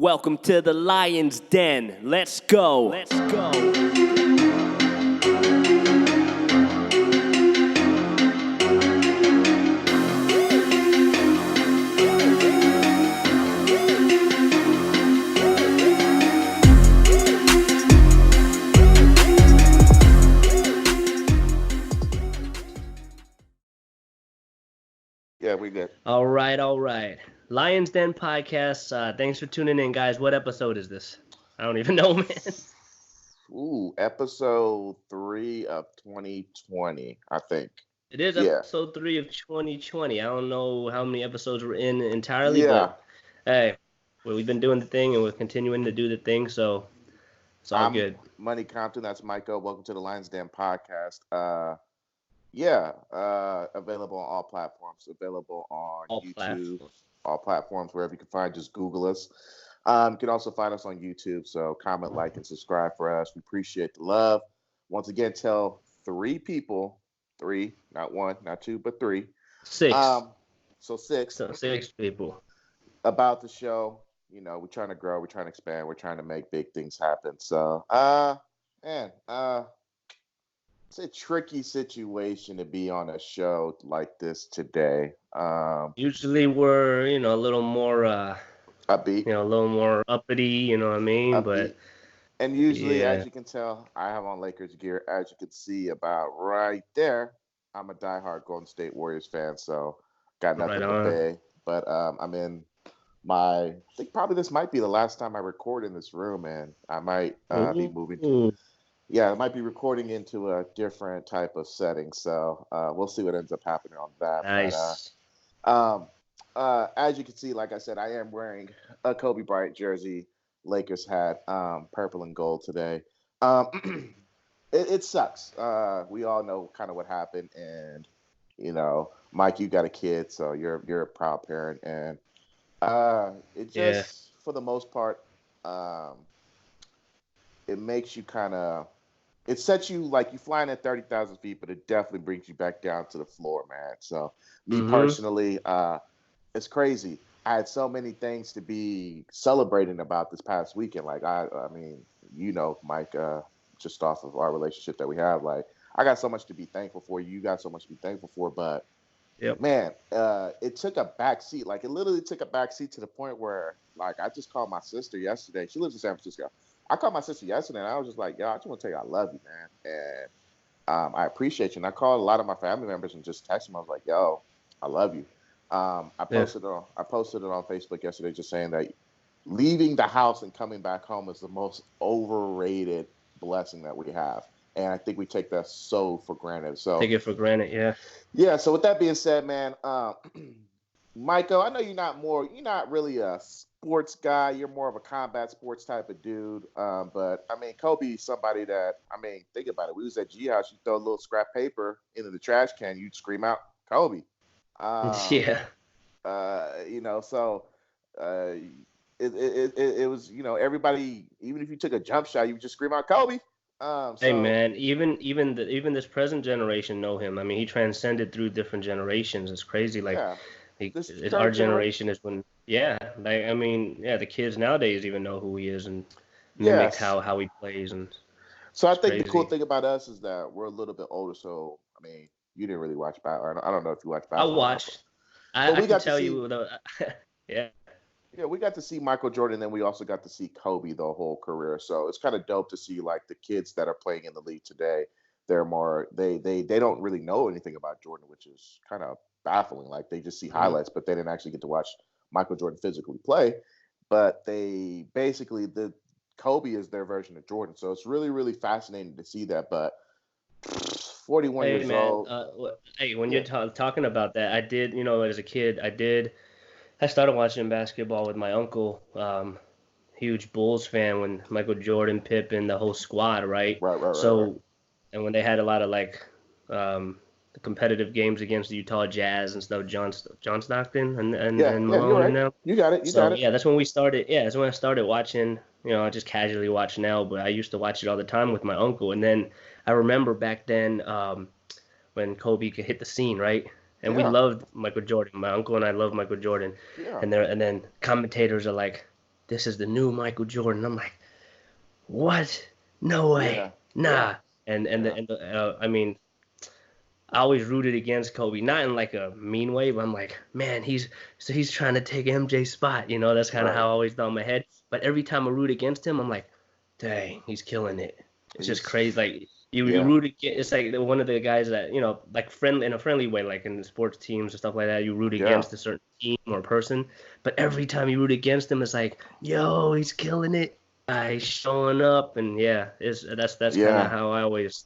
Welcome to the Lion's Den. Let's go. Let's go. Yeah, we good. All right. Lion's Den podcast. Thanks for tuning in, guys. What episode is this? I don't even know, man. Ooh, episode 3 of 2020, I think. It is Yeah. episode 3 of 2020. I don't know how many episodes we're in entirely, Yeah. but hey, we've been doing the thing and we're continuing to do the thing, so it's all good. MoneyCompton, that's MikeO. Welcome to the Lions Den podcast. Available on all platforms. Available on YouTube, all platforms, wherever you can find. Just Google us. You can also find us on YouTube. So comment, like, and subscribe for us. We appreciate the love. Once again, tell 3 people, 3, not 1, not 2, but 3. 6. So 6. So 6 people. About the show. You know, we're trying to grow, we're trying to expand, we're trying to make big things happen. So, it's a tricky situation to be on a show like this today. Usually we're, a little more upbeat. A little more uppity, you know what I mean? Upbeat. But and usually, as you can tell, I have on Lakers gear. As you can see about right there, I'm a diehard Golden State Warriors fan, so got nothing to say. But I'm in I think probably this might be the last time I record in this room, and I might be moving to. Yeah, I might be recording into a different type of setting, so we'll see what ends up happening on that. Nice. But, as you can see, like I said, I am wearing a Kobe Bryant jersey, Lakers hat, purple and gold today. It sucks. We all know kind of what happened, and Mike, you got a kid, so you're a proud parent, and it just for the most part, it makes you kind of. It sets you like you flying at 30,000 feet, but it definitely brings you back down to the floor, man. So, me personally, it's crazy. I had so many things to be celebrating about this past weekend. Like, I mean, Mike, just off of our relationship that we have, like, I got so much to be thankful for. You got so much to be thankful for, but man, it took a back seat. Like, it literally took a back seat to the point where, like, I just called my sister yesterday. She lives in San Francisco. I called my sister yesterday, and I was just like, yo, I just want to tell you I love you, man. And I appreciate you. And I called a lot of my family members and just texted them. I was like, yo, I love you. I posted it on Facebook yesterday just saying that leaving the house and coming back home is the most overrated blessing that we have. And I think we take that so for granted. So take it for granted, yeah. Yeah, so with that being said, man, MikeO, I know you're not really a sports guy. You're more of a combat sports type of dude. But I mean, Kobe's somebody that, think about it. We was at G House, you throw a little scrap paper into the trash can, you'd scream out Kobe. Yeah. So it was, everybody, even if you took a jump shot, you would just scream out Kobe. Hey man, even this present generation know him. I mean, he transcended through different generations. It's crazy. Like, our generation is when, the kids nowadays even know who he is and mimic how he plays. And so I think the cool thing about us is that we're a little bit older. So I mean, you didn't really watch basketball. I don't know if you watched basketball. I watched. I can tell you though. Yeah. Yeah, we got to see Michael Jordan, and then we also got to see Kobe the whole career. So it's kind of dope to see like the kids that are playing in the league today. They're more they don't really know anything about Jordan, which is kind of baffling. Like they just see highlights, but they didn't actually get to watch Michael Jordan physically play. But they basically the Kobe is their version of Jordan. So it's really, really fascinating to see that. But 41 years old. When you're talking about that, I did, as a kid, I started watching basketball with my uncle, huge Bulls fan when Michael Jordan, Pippen, the whole squad, right? Right. And when they had a lot of the competitive games against the Utah Jazz and stuff, John Stockton and Malone and them. You got it. Yeah, that's when we started. Yeah, that's when I started watching. I just casually watch now, but I used to watch it all the time with my uncle. And then I remember back then when Kobe could hit the scene, right? And we loved Michael Jordan. My uncle and I loved Michael Jordan. Yeah. And then commentators are like, this is the new Michael Jordan. I'm like, what? No way, nah. Yeah. I mean, I always rooted against Kobe, not in like a mean way, but I'm like, man, he's trying to take MJ's spot. That's kind of how I always thought in my head. But every time I root against him, I'm like, dang, he's killing it. It's just crazy. Like you root against. It's like one of the guys that like friendly in a friendly way, like in the sports teams and stuff like that. You root against a certain team or person, but every time you root against him, it's like, yo, he's killing it. He's showing up, and that's kind of how I always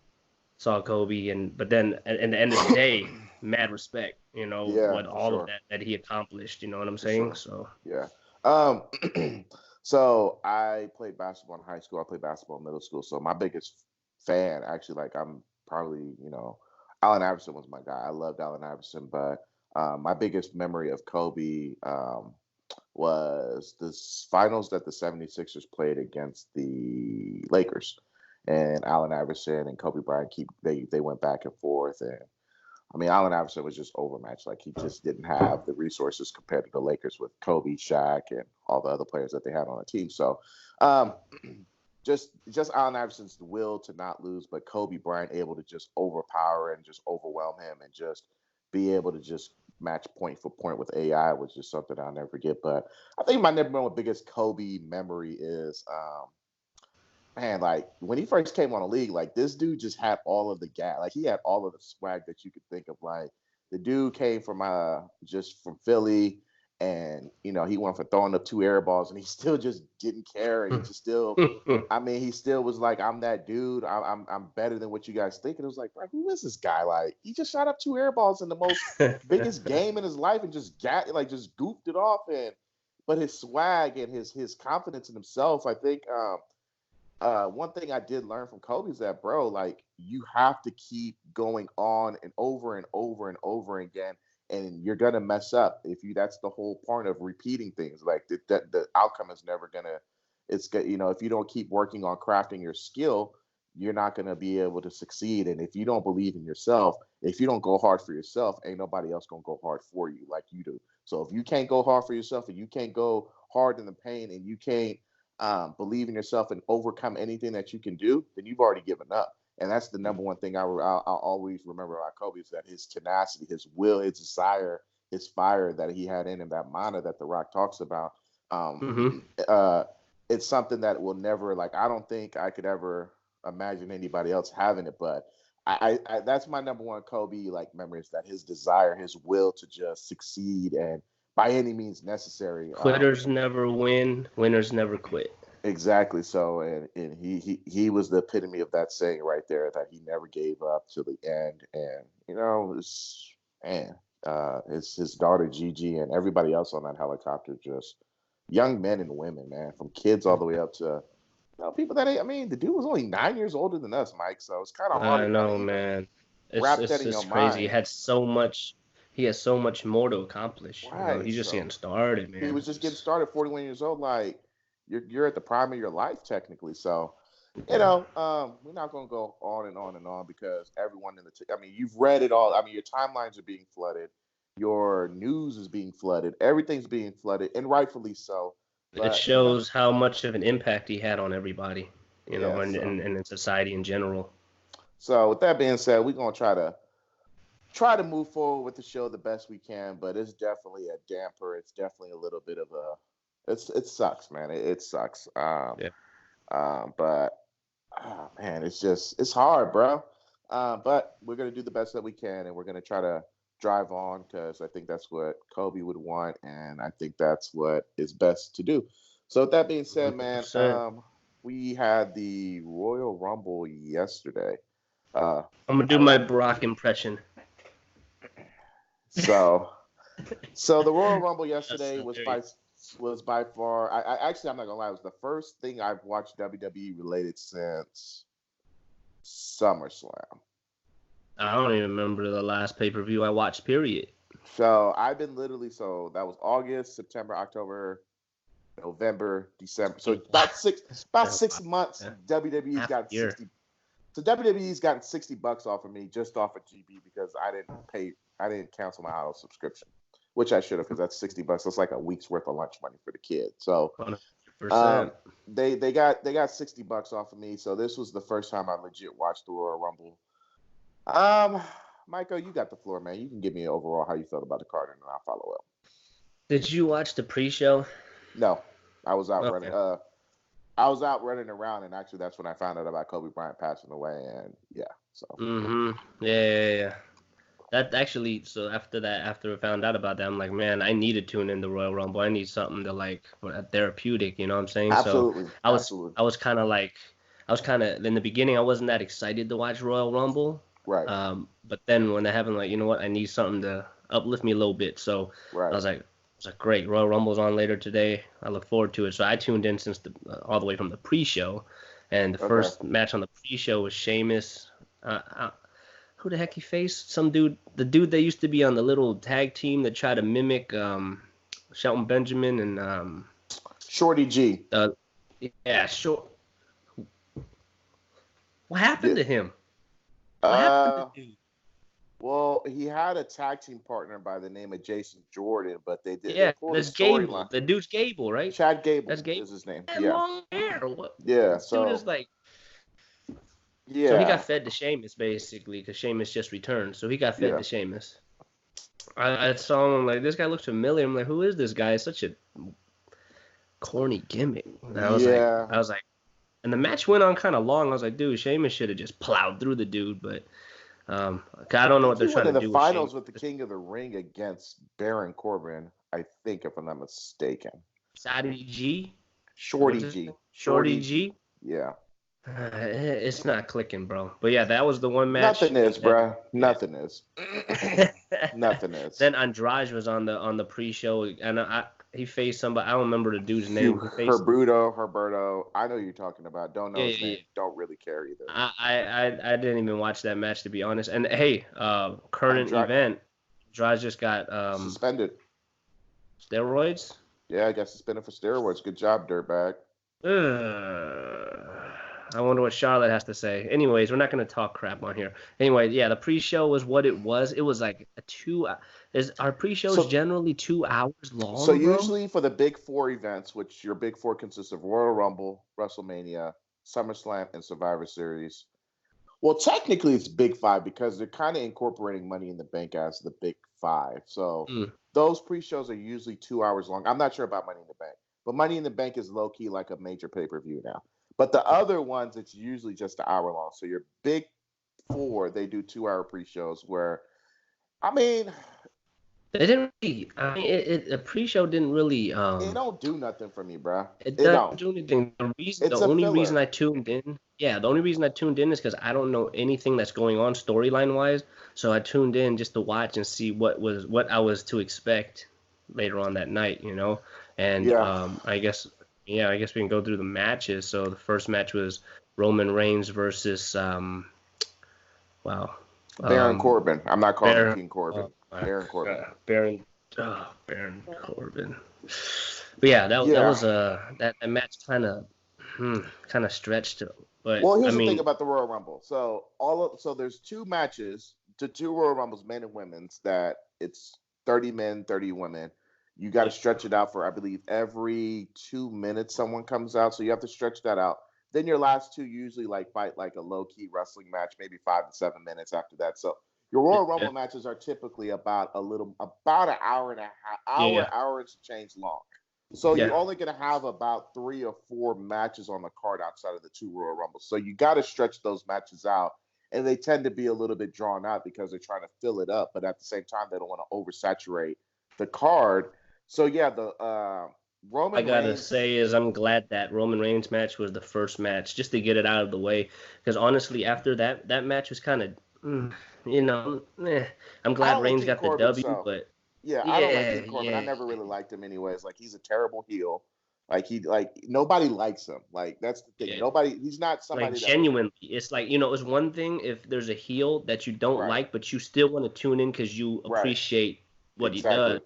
saw Kobe. But then at the end of the day, mad respect. What all of that he accomplished. You know what I'm saying? So yeah. So I played basketball in high school. I played basketball in middle school. So my biggest fan, actually, like I'm probably, Allen Iverson was my guy. I loved Allen Iverson, but my biggest memory of Kobe was the finals that the 76ers played against the Lakers. And Allen Iverson and Kobe Bryant they went back and forth, and I mean, Allen Iverson was just overmatched. Like, he just didn't have the resources compared to the Lakers with Kobe, Shaq, and all the other players that they had on the team. So, just Allen Iverson's will to not lose, but Kobe Bryant able to just overpower and just overwhelm him and just be able to just match point for point with AI was just something I'll never forget. But I think my number one biggest Kobe memory is, man, like when he first came on the league, like this dude just had all of the gas. Like he had all of the swag that you could think of. Like the dude came from just from Philly, and he went for throwing up 2 air balls, and he still just didn't care. And he just still, I mean, he still was like, I'm that dude. I'm better than what you guys think. And it was like, bro, who is this guy? Like he just shot up 2 air balls in the most biggest game in his life and just just goofed it off. But his swag and his confidence in himself, I think. One thing I did learn from Kobe is that, bro, like you have to keep going on and over and over and over again, and you're gonna mess up that's the whole point of repeating things. Like the outcome is never gonna. It's if you don't keep working on crafting your skill, you're not gonna be able to succeed. And if you don't believe in yourself, if you don't go hard for yourself, ain't nobody else gonna go hard for you like you do. So if you can't go hard for yourself, and you can't go hard in the pain, and you can't believe in yourself and overcome anything that you can do, then you've already given up. And that's the number one thing I'll always remember about Kobe is that his tenacity, his will, his desire, his fire that he had in him, that mana that The Rock talks about. It's something that will never, like, I don't think I could ever imagine anybody else having it. But I that's my number one Kobe memory, is that his desire, his will to just succeed and by any means necessary. Quitters never win. Winners never quit. Exactly. So, and he was the epitome of that saying right there, that he never gave up to the end. And his daughter Gigi and everybody else on that helicopter, just young men and women, man, from kids all the way up to people that the dude was only 9 years older than us, Mike. So it's kind of hard. I know, man. Wrap that in your crazy. mind. He had so much. He has so much more to accomplish. Right. He's just getting started, man. He was just getting started, 41 years old. Like you're at the prime of your life, technically. So, we're not going to go on and on and on, because everyone you've read it all. Your timelines are being flooded. Your news is being flooded. Everything's being flooded, and rightfully so. But it shows how much of an impact he had on everybody, and in society in general. So with that being said, we're going to try to move forward with the show the best we can, but it's definitely a damper. It's definitely a little bit of it sucks, man. It sucks. But man, it's hard, bro. But we're going to do the best that we can, and we're going to try to drive on, because I think that's what Kobe would want, and I think that's what is best to do. So with that being said, man, we had the Royal Rumble yesterday. I'm going to do my Brock impression. So the Royal Rumble yesterday was by far. I'm not gonna lie, it was the first thing I've watched WWE related since SummerSlam. I don't even remember the last pay-per-view I watched. Period. So I've been that was August, September, October, November, December. So about 6 months. Yeah. WWE's got 60. So WWE's gotten $60 off of me, just off of GB, because I didn't cancel my auto subscription, which I should have, because that's $60. That's like a week's worth of lunch money for the kid. So 100%. They got $60 off of me, so this was the first time I legit watched the Royal Rumble. MikeO, you got the floor, man. You can give me overall how you felt about the card, and then I'll follow up. Did you watch the pre-show? No, I was out running. I was out running around, and actually, that's when I found out about Kobe Bryant passing away, and yeah, so. Yeah. That actually, so after I found out about that, I'm like, man, I need to tune in the Royal Rumble. I need something to like therapeutic, you know what I'm saying? Absolutely. So I was kind of in the beginning, I wasn't that excited to watch Royal Rumble. Right. But then when they happened, like, you know what, I need something to uplift me a little bit. So right. I was like, great, Royal Rumble's on later today. I look forward to it. So I tuned in since all the way from the pre-show, and the first match on the pre-show was Sheamus. Who the heck he faced? Some dude, the dude that used to be on the little tag team that tried to mimic Shelton Benjamin and Shorty G. Yeah, sure. What happened to him? What happened to dude? Well, he had a tag team partner by the name of Jason Jordan, but they did. Yeah, that's Gable. The dude's Gable, right? Chad Gable. That's Gable. Is his name. Yeah. Long hair. What? Yeah. This dude is like. Yeah. So he got fed to Sheamus basically because Sheamus just returned. So he got fed to Sheamus. I saw him. I'm like, this guy looks familiar. I'm like, who is this guy? It's such a corny gimmick. And I was like, and the match went on kind of long. I was like, dude, Sheamus should have just plowed through the dude, but I don't know what they're trying to do. He went in the finals with the King of the Ring against Baron Corbin, I think, if I'm not mistaken. Shorty G. Shorty G. Yeah. It's not clicking, bro. But yeah, that was the one match. Nothing is, bro. Nothing is. Nothing is. Then Andrade was on the pre-show, and he faced somebody. I don't remember the dude's name. Herberto. I know who you're talking about. Don't know his name. Don't really care either. I didn't even watch that match, to be honest. And hey, current event, Andrade just got suspended. Steroids? Yeah, I got suspended for steroids. Good job, dirtbag. I wonder what Charlotte has to say. Anyways, we're not going to talk crap on here. Anyway, yeah, the pre-show was what it was. It was like our pre-shows generally 2 hours long? So usually for the big four events, which your big four consists of Royal Rumble, WrestleMania, SummerSlam, and Survivor Series. Well, technically it's big five because they're kind of incorporating Money in the Bank as the big five. So those pre-shows are usually 2 hours long. I'm not sure about Money in the Bank, but Money in the Bank is low-key like a major pay-per-view now. But the other ones, it's usually just an hour long. So your big four, they do 2 hour pre-shows where, I mean... They didn't really... the pre-show didn't really... it don't do nothing for me, bro. It doesn't do anything. The only reason I tuned in... Yeah, the only reason I tuned in is because I don't know anything that's going on storyline-wise. So I tuned in just to watch and see what I was to expect later on that night, you know? And I guess... Yeah, I guess we can go through the matches. So the first match was Roman Reigns versus Baron Corbin. I'm not calling him King Corbin. Baron Corbin. Baron Corbin. But yeah, that was that match kind of stretched. But here's the thing about the Royal Rumble. So there's 2 matches, the 2 Royal Rumbles, men and women's, that it's 30 men, 30 women. You got to stretch it out for, I believe, every 2 minutes someone comes out. So you have to stretch that out. Then your last 2 usually fight like a low-key wrestling match, maybe 5 to 7 minutes after that. So your Royal Rumble matches are typically about an hour and a half, hour and some change long. So you're only going to have about 3 or 4 matches on the card outside of the 2 Royal Rumbles. So you got to stretch those matches out. And they tend to be a little bit drawn out because they're trying to fill it up. But at the same time, they don't want to oversaturate the card. So yeah, the Roman. I gotta say is I'm glad that Roman Reigns match was the first match just to get it out of the way, because honestly after that match was kind of, I'm glad Reigns got the W, but I don't like King Corbin. I never really liked him anyways. Like he's a terrible heel. Like nobody likes him. Like that's the thing. He's not somebody like genuinely. It's like, it's one thing if there's a heel that you don't like, but you still want to tune in because you appreciate what he does.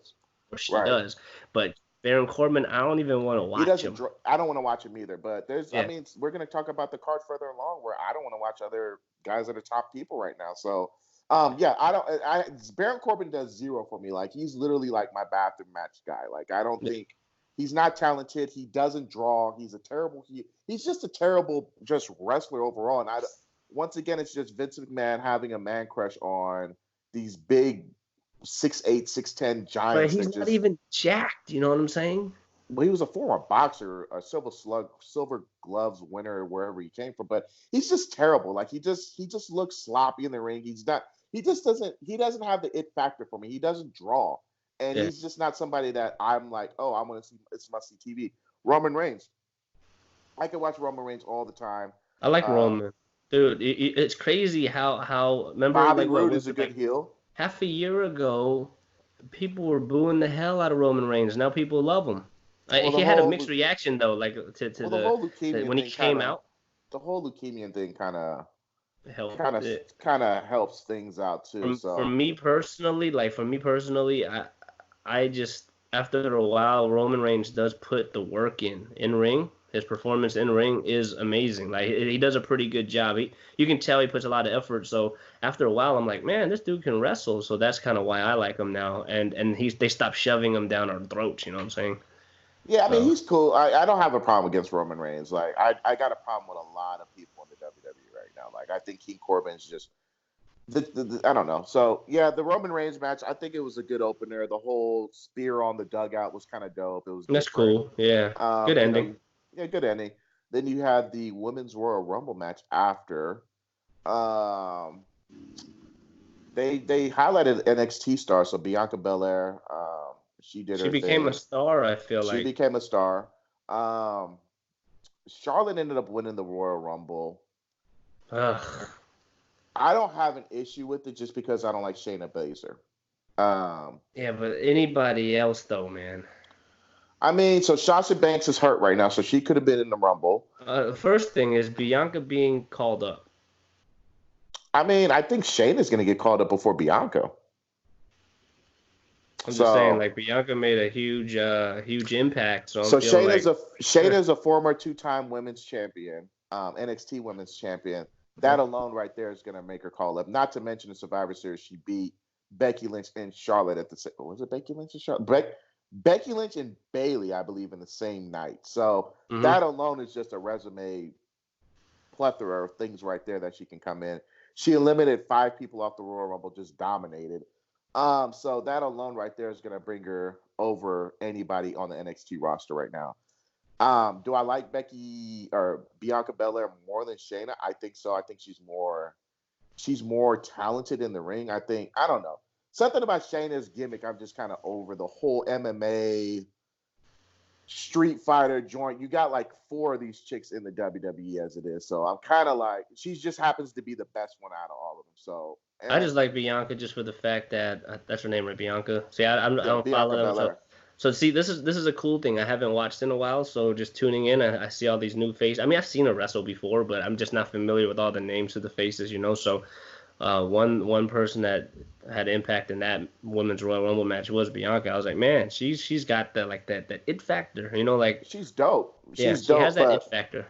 Or she does, but Baron Corbin, I don't even want to watch him. I don't want to watch him either. But I mean, we're going to talk about the card further along where I don't want to watch other guys that are top people right now. So, Baron Corbin does 0 for me. Like he's literally like my bathroom match guy. Like I don't think He's not talented. He doesn't draw. He's he's just a terrible just wrestler overall. And once again, it's just Vince McMahon having a man crush on these big 6'8", 6'10" But giants. he's not even jacked. You know what I'm saying? Well, he was a former boxer, a silver gloves winner wherever he came from. But he's just terrible. Like he just looks sloppy in the ring. He doesn't have the it factor for me. He doesn't draw, and he's just not somebody that I'm like, oh, I want to see. It's must see TV. Roman Reigns. I can watch Roman Reigns all the time. I like Roman, dude. It's crazy how remember Bobby Roode is a good heel. Half a year ago, people were booing the hell out of Roman Reigns. Now people love him. He had a mixed reaction though, like to the whole leukemia when he came out. The whole leukemia thing kind of helps things out too. For me personally, I just after a while, Roman Reigns does put the work in ring. His performance in ring is amazing. Like he does a pretty good job. You can tell he puts a lot of effort. So after a while, I'm like, man, this dude can wrestle. So that's kind of why I like him now. And they stopped shoving him down our throats. You know what I'm saying? Yeah, I mean he's cool. I don't have a problem against Roman Reigns. Like I got a problem with a lot of people in the WWE right now. Like I think King Corbin's just I don't know. So yeah, the Roman Reigns match, I think it was a good opener. The whole spear on the dugout was kind of dope. It was that's cool. Yeah, good ending. Yeah, good ending. Then you had the Women's Royal Rumble match after. They highlighted NXT star, so Bianca Belair. She became a star. I feel like she became a star. Charlotte ended up winning the Royal Rumble. Ugh. I don't have an issue with it just because I don't like Shayna Baszler. Yeah, but anybody else though, man. I mean, so Sasha Banks is hurt right now, so she could have been in the Rumble. First thing is Bianca being called up. I mean, I think Shayna's going to get called up before Bianca. I'm just saying, like Bianca made a huge impact. So Shayna's a former 2-time women's champion, NXT women's champion. That alone right there is going to make her call up. Not to mention the Survivor Series, she beat Becky Lynch and Charlotte at the was it Becky Lynch and Charlotte? Becky Lynch and Bayley, I believe, in the same night. So that alone is just a resume plethora of things right there that she can come in. She eliminated 5 people off the Royal Rumble, just dominated. So that alone right there is going to bring her over anybody on the NXT roster right now. Do I like Becky or Bianca Belair more than Shayna? I think so. I think she's more talented in the ring. I don't know. Something about Shayna's gimmick, I'm just kind of over the whole MMA Street Fighter joint. You got like 4 of these chicks in the WWE as it is. So I'm kind of like, she just happens to be the best one out of all of them. So I just like Bianca just for the fact that that's her name, right? Bianca. See, I don't follow them. So see, this is a cool thing I haven't watched in a while. So just tuning in, I see all these new faces. I mean, I've seen her wrestle before, but I'm just not familiar with all the names of the faces, you know. So one person that had impact in that Women's Royal Rumble match was Bianca. I was like, man, she's got that it factor, you know, like she's dope. She has that it factor.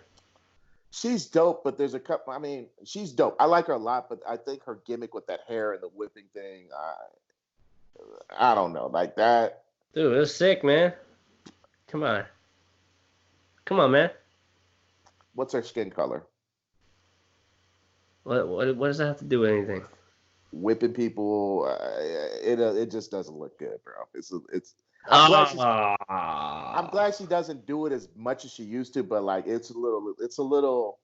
She's dope, but there's a couple. I mean, she's dope. I like her a lot, but I think her gimmick with that hair and the whipping thing, I don't know, like that. Dude, it was sick, man. Come on, man. What's her skin color? What does that have to do with anything? Whipping people, it just doesn't look good, bro. I'm glad she doesn't do it as much as she used to, but like it's a little.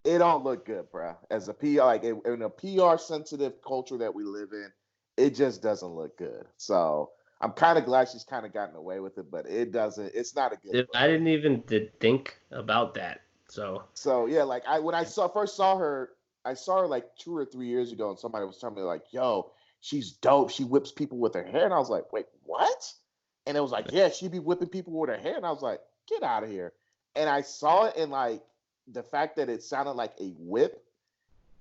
It don't look good, bro. As a PR, like in a PR sensitive culture that we live in, it just doesn't look good. So I'm kind of glad she's kind of gotten away with it, but it doesn't. It's not a good. I didn't even think about that. So yeah, like when I first saw her. I saw her like 2 or 3 years ago, and somebody was telling me like, "Yo, she's dope. She whips people with her hair." And I was like, "Wait, what?" And it was like, "Yeah, she be whipping people with her hair." And I was like, "Get out of here!" And I saw it, and like the fact that it sounded like a whip,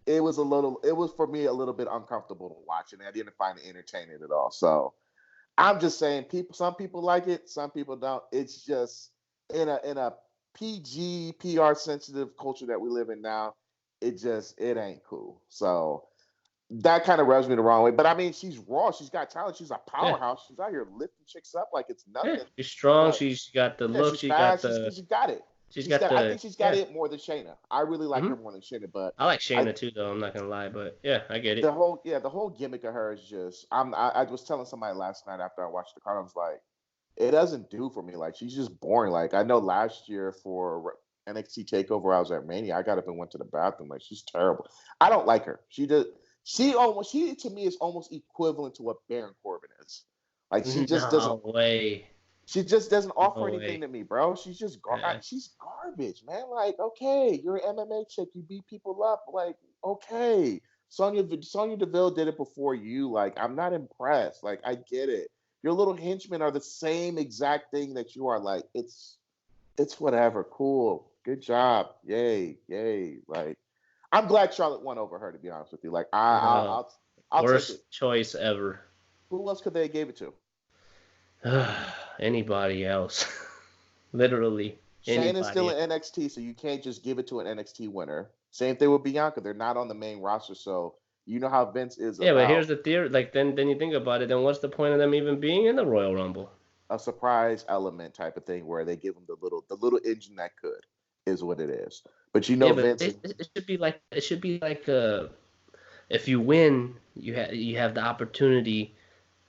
it was for me a little bit uncomfortable to watch, and I didn't find it entertaining at all. So I'm just saying, some people like it, some people don't. It's just in a PG PR sensitive culture that we live in now. It ain't cool. So that kind of rubs me the wrong way. But I mean, she's raw. She's got talent. She's a powerhouse. Yeah. She's out here lifting chicks up like it's nothing. Yeah, she's strong. But, she's got the look. She's fast. She's got it. I think she's got it more than Shayna. I really like her more than Shayna, but I like Shayna too, though. I'm not gonna lie, but yeah, I get it. The whole gimmick of her is just. I was telling somebody last night after I watched the card, I was like, it doesn't do for me. Like she's just boring. Like I know last year for NXT Takeover, I was at Mania. I got up and went to the bathroom. Like she's terrible. I don't like her. She to me is almost equivalent to what Baron Corbin is. Like she just doesn't. Way. She just doesn't offer anything to me, bro. She's just she's garbage, man. Like, okay, you're an MMA chick. You beat people up. Like, okay. Sonya Deville did it before you. Like, I'm not impressed. Like, I get it. Your little henchmen are the same exact thing that you are. Like, it's whatever. Cool. Good job. Yay. Like, I'm glad Charlotte won over her, to be honest with you. Like, I'll worst take it. Choice ever. Who else could they have gave it to? Anybody else. Literally. Shayna's still in NXT, so you can't just give it to an NXT winner. Same thing with Bianca. They're not on the main roster, so you know how Vince is. Yeah, but here's the theory. Like, then you think about it, then what's the point of them even being in the Royal Rumble? A surprise element type of thing where they give them the little engine that could is what it is. But Vince. It should be like if you win, you have the opportunity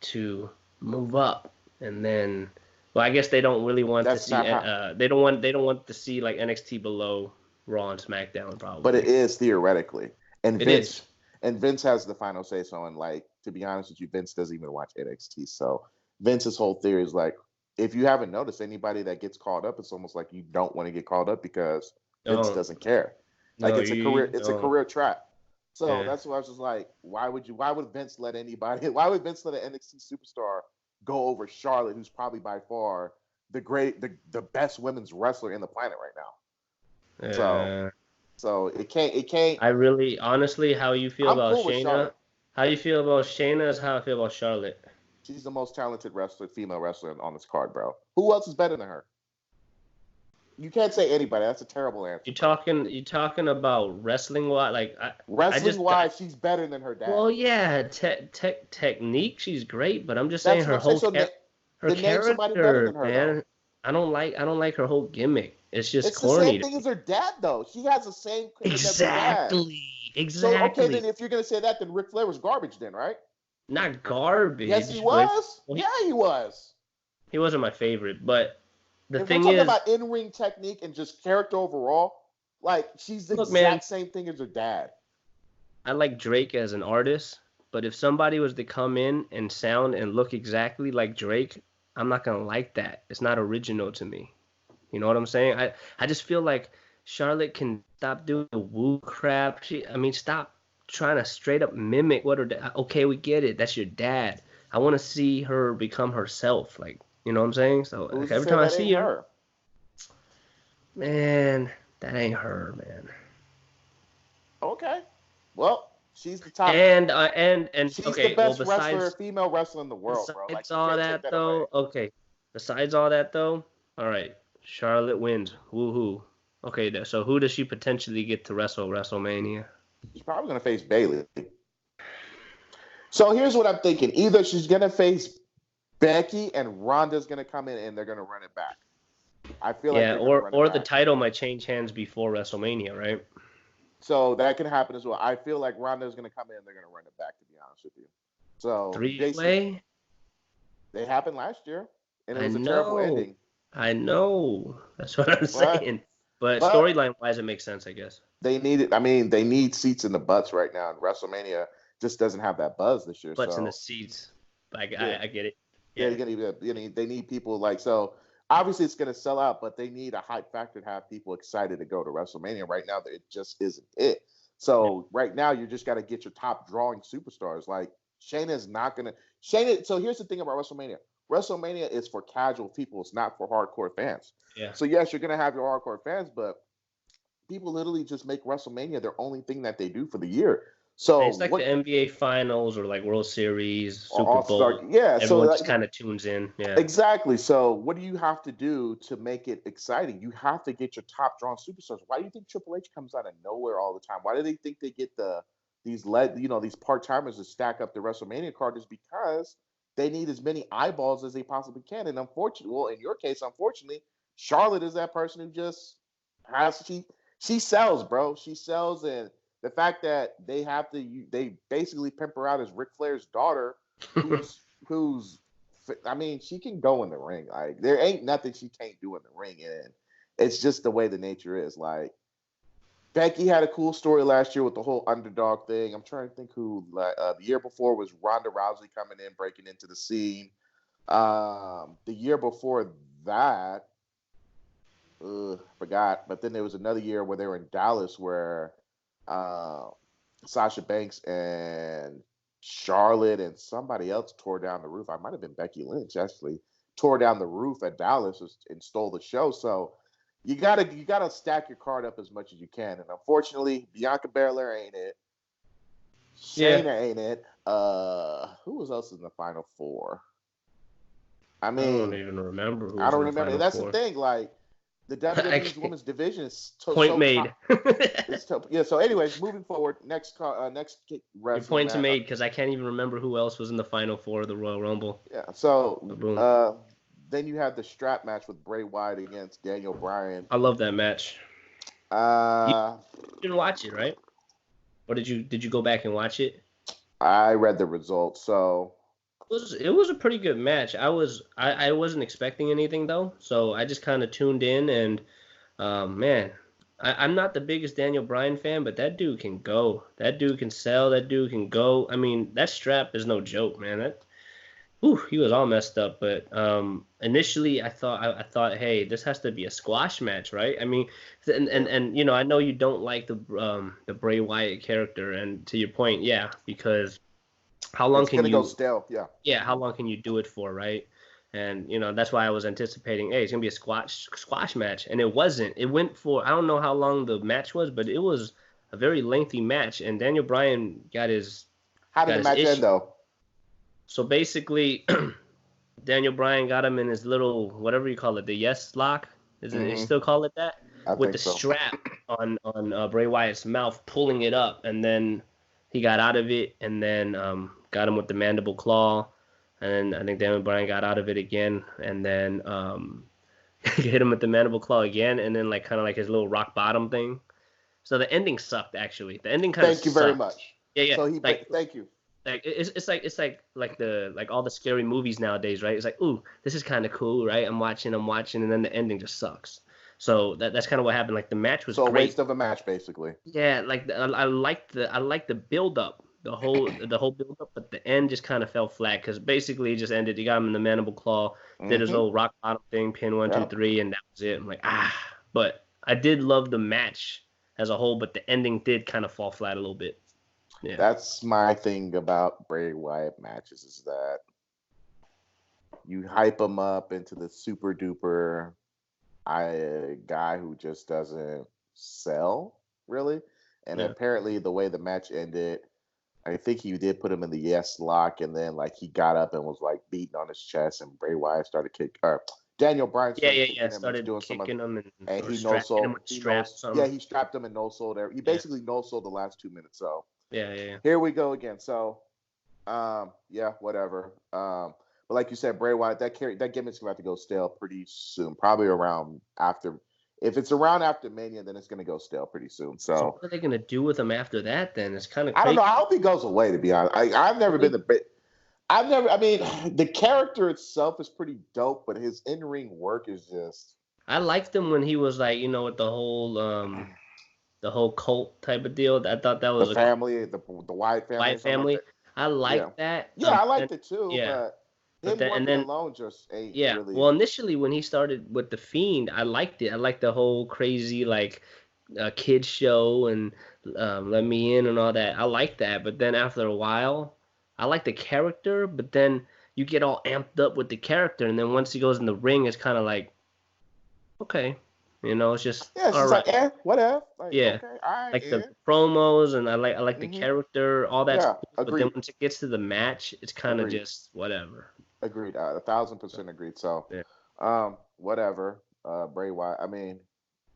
to move up. And then, well, I guess they don't really want to see. They don't want to see like NXT below Raw and SmackDown, probably. But it is theoretically, and Vince has the final say so. And like, to be honest with you, Vince doesn't even watch NXT. So Vince's whole theory is like, if you haven't noticed, anybody that gets called up, it's almost like you don't want to get called up because Vince doesn't care. Like it's a career trap. So that's why I was just like, why would Vince let an NXT superstar go over Charlotte, who's probably by far the best women's wrestler in the planet right now? So it can't. I really, honestly, how you feel about Shayna? How you feel about Shayna is how I feel about Charlotte. She's the most talented female wrestler on this card, bro. Who else is better than her? You can't say anybody. That's a terrible answer. You talking about wrestling wise? Like wise, she's better than her dad. Well, yeah, technique, she's great, but I'm just saying her whole character, man. I don't like her whole gimmick. It's just corny. It's the same thing as her dad, though. She has the same exactly. So okay, then if you're gonna say that, then Ric Flair was garbage, then, right? Not garbage. Yes, he was. Yeah, he was. He wasn't my favorite, but. If we're talking about in-ring technique and just character overall, like she's the exact same thing as her dad. I like Drake as an artist, but if somebody was to come in and sound and look exactly like Drake, I'm not gonna like that. It's not original to me. You know what I'm saying? I just feel like Charlotte can stop doing the woo crap. Stop trying to straight up mimic what her dad. Okay, we get it. That's your dad. I want to see her become herself. Like. You know what I'm saying? So every time I see her, man, that ain't her, man. Okay, well, she's the top. And she's the best female wrestler in the world, bro. Besides all that, though, okay. Besides all that, though, all right. Charlotte wins. Woohoo. Okay, so who does she potentially get to wrestle WrestleMania? She's probably gonna face Bayley. So here's what I'm thinking: either she's gonna face Becky and Ronda's gonna come in and they're gonna run it back. I feel like or the title might change hands before WrestleMania, right? So that can happen as well. I feel like Ronda's gonna come in and they're gonna run it back. To be honest with you, so 3-way. They happened last year, and it was a terrible ending. I know. That's what I'm saying. But storyline wise, it makes sense, I guess. They need it. I mean, they need seats in the butts right now, and WrestleMania just doesn't have that buzz this year. Butts in the seats. I get it. Yeah, they need people like so. Obviously, it's going to sell out, but they need a hype factor to have people excited to go to WrestleMania. Right now, it just isn't it. So right now, you just got to get your top drawing superstars. Like Shayna's not going to Shayna. So here's the thing about WrestleMania. WrestleMania is for casual people. It's not for hardcore fans. Yeah. So yes, you're going to have your hardcore fans, but people literally just make WrestleMania their only thing that they do for the year. So it's like the NBA Finals or like World Series, Super Bowl. Yeah, everyone just kind of tunes in. Yeah, exactly. So what do you have to do to make it exciting? You have to get your top drawn superstars. Why do you think Triple H comes out of nowhere all the time? Why do they think they get the these part-timers to stack up the WrestleMania card is because they need as many eyeballs as they possibly can. And in your case, unfortunately, Charlotte is that person who just she sells, bro. She sells, and the fact that they basically pimp her out as Ric Flair's daughter, who's I mean, she can go in the ring. Like, there ain't nothing she can't do in the ring, and it's just the way the nature is. Like, Becky had a cool story last year with the whole underdog thing. I'm trying to think who the year before was Ronda Rousey coming in, breaking into the scene. The year before that, forgot. But then there was another year where they were in Dallas where Sasha Banks and Charlotte and somebody else tore down the roof. I might have been Becky Lynch, actually, tore down the roof at Dallas and stole the show. So you gotta stack your card up as much as you can. And unfortunately, Bianca Belair ain't it. Shayna ain't it. Who else in the final four? I don't even remember who. I don't remember. That's the thing. Like, the WWE's women's division is point made. Yeah. So, anyways, moving forward, next wrestling. Your points are made because I can't even remember who else was in the final four of the Royal Rumble. Yeah. So, then you have the strap match with Bray Wyatt against Daniel Bryan. I love that match. You didn't watch it, right? Or did you go back and watch it? I read the results, so. It was a pretty good match. I wasn't expecting anything though, so I just kind of tuned in and man, I'm not the biggest Daniel Bryan fan, but that dude can go. That dude can sell. That dude can go. I mean, that strap is no joke, man. He was all messed up. But initially, I thought, hey, this has to be a squash match, right? I mean, and you know, I know you don't like the Bray Wyatt character, and to your point, yeah, because. How long can you go stale? Yeah. Yeah. How long can you do it for, right? And you know that's why I was anticipating, hey, it's gonna be a squash match, and it wasn't. It went for I don't know how long the match was, but it was a very lengthy match, and Daniel Bryan got his. How did the match end though? So basically, Daniel Bryan got him in his little whatever you call it, the yes lock. Is it? You still call it that? With the strap on Bray Wyatt's mouth, pulling it up, and then. He got out of it and then got him with the mandible claw. And then I think Daniel Bryan got out of it again and then hit him with the mandible claw again and then kind of his little rock bottom thing. So the ending sucked, actually. The ending kind of sucked. Thank you very much. Yeah. So thank you. It's like all the scary movies nowadays, right? It's like, ooh, this is kind of cool, right? I'm watching, and then the ending just sucks. So that's kind of what happened. Like the match was great. So a waste of a match, basically. Yeah, I like the build up, the whole build up, but the end just kind of fell flat because basically it just ended. He got him in the mandible claw, did his little rock bottom thing, pin 1, 2, 3, and that was it. I'm like, but I did love the match as a whole, but the ending did kind of fall flat a little bit. Yeah, that's my thing about Bray Wyatt matches is that you hype him up into the super duper. A guy who just doesn't sell, really. And apparently the way the match ended, I think he did put him in the yes lock, and then he got up and was beating on his chest, and Bray Wyatt started kicking. Daniel Bryan started kicking him and he no-sold. He strapped him and no-sold. He basically no-sold the last 2 minutes. So here we go again. So whatever. But like you said, Bray Wyatt, that gimmick's going to have to go stale pretty soon. Probably around after. If it's around after Mania, then it's going to go stale pretty soon. So what are they going to do with him after that? Then it's kind of. I don't know. I hope he goes away. To be honest, I've never been I mean, the character itself is pretty dope, but his in-ring work is just. I liked him when he was with the whole cult type of deal. I thought that was the family, the Wyatt family. Wyatt family. I liked that. Yeah, I liked it too. Yeah. But him alone just ain't really. Well, initially when he started with the Fiend, I liked it. I liked the whole crazy kids show and Let Me In and all that. I liked that. But then after a while, I like the character. But then you get all amped up with the character, and then once he goes in the ring, it's kind of okay, it's just all right. Whatever. Okay, all right, the promos, and I like the character, all that. Stuff, but then once it gets to the match, it's kind of just whatever. Agreed. 1,000% agreed. So, whatever. Bray Wyatt. I mean,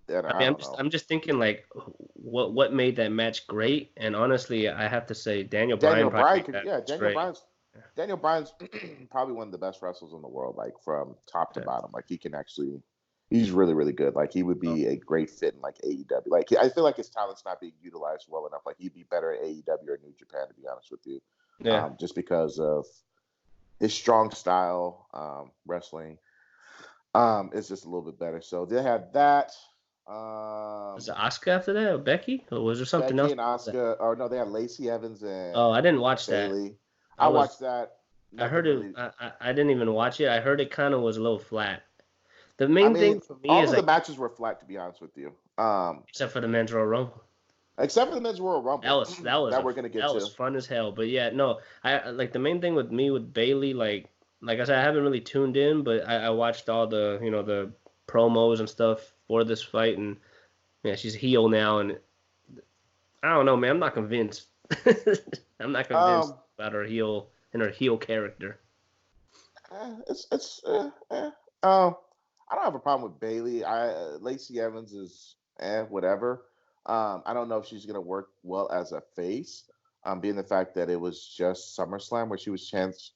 I'm just thinking what made that match great. And honestly, I have to say Daniel Bryan probably made that match great. Daniel Bryan's probably one of the best wrestlers in the world, like from top to bottom. Like he can actually, he's really, really good. Like he would be a great fit in like AEW. Like I feel like his talent's not being utilized well enough. Like he'd be better at AEW or New Japan, to be honest with you. Yeah. Just because of his strong style, wrestling. It's just a little bit better. So they had that. Was it Asuka after that, or Becky, or was there something Becky else? and Asuka, or no, they had Lacey Evans and. Oh, I didn't watch Bayley. that. I watched that. I heard it. I didn't even watch it. I heard it kind of was a little flat. The main thing for me all is of the matches were flat, to be honest with you. Except for the men's Royal Rumble. Except for the men's Royal Rumble. That was fun as hell. But yeah, no, I like the main thing with me with Bayley, like I said, I haven't really tuned in, but I watched all the the promos and stuff for this fight, and yeah, she's heel now, and I don't know, man, I'm not convinced. I'm not convinced about her heel and her heel character. I don't have a problem with Bayley. Lacey Evans is whatever. I don't know if she's gonna work well as a face. Being the fact that it was just SummerSlam where she was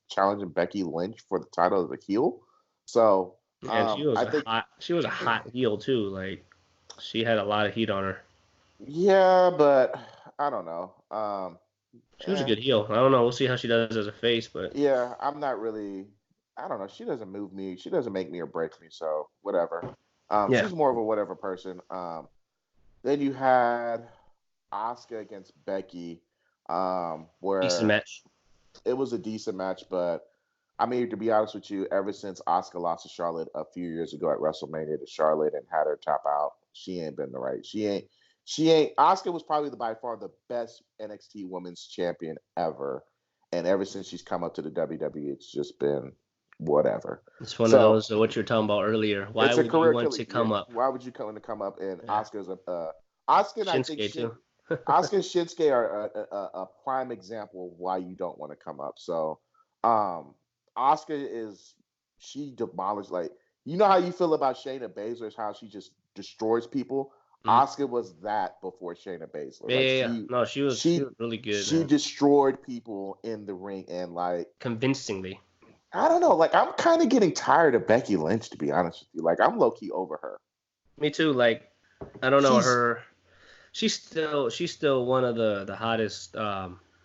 challenging Becky Lynch for the title of the heel. So and she was a hot heel too. Like she had a lot of heat on her. Yeah, but I don't know. She was a good heel. I don't know. We'll see how she does as a face, but yeah, I'm not really. I don't know. She doesn't move me. She doesn't make me or break me. So whatever. She's more of a whatever person. Then you had Asuka against Becky, where decent match. It was a decent match, but I mean, to be honest with you, ever since Asuka lost to Charlotte a few years ago at WrestleMania to Charlotte and had her tap out, she ain't been the right. She ain't. Asuka was probably by far the best NXT Women's Champion ever, and ever since she's come up to the WWE, it's just been whatever. It's one of those what you were talking about earlier. Why would you want to come up? Why would you come up? And Asuka's Asuka and I think Asuka and Shinsuke are a prime example of why you don't want to come up. So, Asuka she demolished, like, you know how you feel about Shayna Baszler, how she just destroys people. Asuka was that before Shayna Baszler. She was really good. She destroyed people in the ring and like convincingly. I don't know. Like I'm kind of getting tired of Becky Lynch, to be honest with you. Like I'm low key over her. Me too. Like I don't know her. She's still one of the hottest